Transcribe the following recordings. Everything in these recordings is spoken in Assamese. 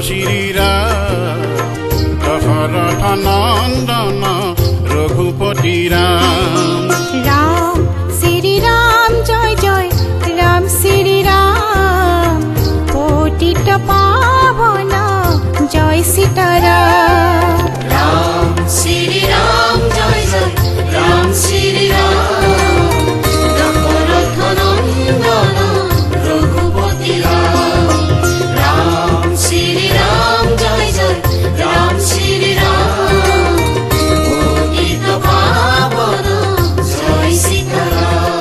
শ্রী রাম দশরথ নন্দন রঘুপতি রাম। রাম শ্রী রাম জয় জয় রাম শ্রী রাম পতিত পাবন জয় সীতারাম। রাম শ্রী রাম জয় জয় রাম শ্রী রাম দশরথ নন্দন রঘুপতি রাম। রাম শ্রী রাম জয় জয় রাম শ্রী রাম পতিত পাবন জয় সীতারাম।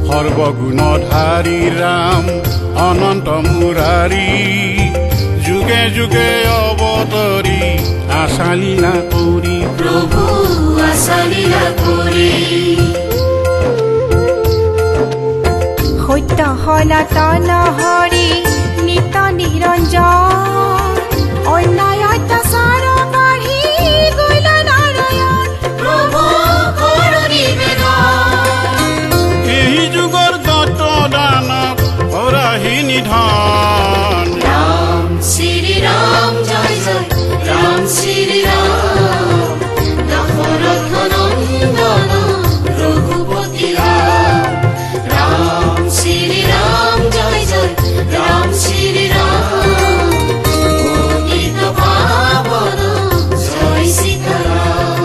সর্বগুণধারী রাম অনন্ত মুৰাৰী যুগে যুগে অৱতৰী আশা লীলা কৰি প্ৰভু আশা লীলা কৰে। সত্য সনাতন হৰি নিত নিৰঞ্জন অন্যায় অত্যাচাৰ বাঢ়ি গল নাৰায়ণ। প্ৰভু কৰো নিবেদন। এই যুগৰ দত্ত দানৱ হৰাহি নিধন। রাম শ্রী রাম জয় জয় রাম শ্রী রাম দশরথ নন্দন রঘুপতি রাম। রাম শ্রী রাম জয় জয় রাম শ্রী রাম পতিত পাবন জয় সীতারাম।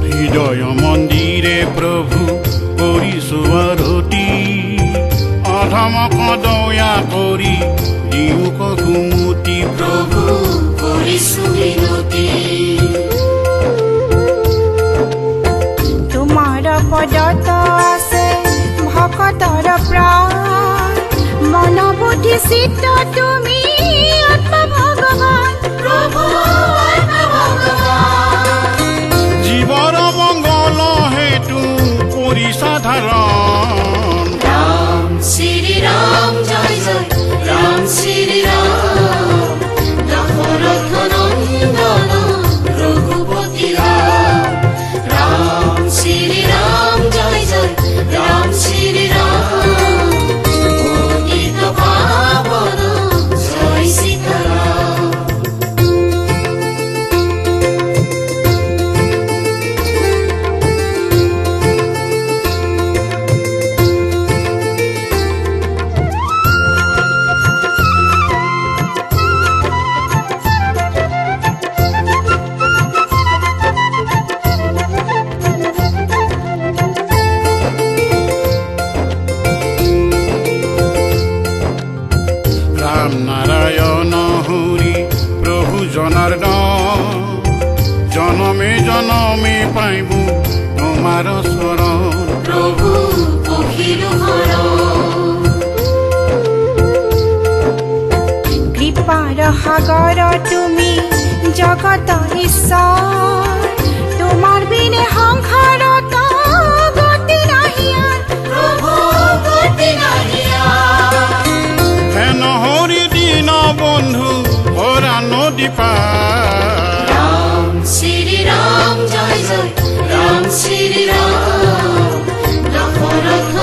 হৃদয় মন্দিৰে প্ৰভু কৰিছো আৰতি অধমক দয়া কৰি দিওঁ কঘুমতি প্ৰভু কৰিছু বিনতি। তোমাৰ পদত আছে ভকতৰ প্ৰাণ মন বুদ্ধি চিত্ত তুমি আত্মা ভগৱান। প্ৰভু আত্মা ভগবান। জীৱৰ মংগল হেতু কৰি সাধাৰণ। রাম শ্রী রাম জয় জয় রাম শ্রী রাম দশরথ নন্দন রঘুপতি রাম। রাম শ্রী রাম জয় জয় রাম শ্রী রাম পতিত পাবন জয় সীতারাম। ৰাম নাৰায়ণ হৰি প্ৰভু জনাৰ্দন জনমে জনমে পাইব তোমাৰ চৰণ। প্ৰভু পখিলু হৰণ। কৃপাৰ সাগৰ তুমি জগত ঈশ্বৰ তোমাৰ বিনে সংসাৰত গতি নাহি আন। প্ৰভু গতি নাহিয়ান। হেন হৰি দীন বন্ধু হৰা নদী পাৰ। ৰাম শ্ৰী ৰাম জয় জয় ৰাম শ্ৰী ৰাম দশৰথ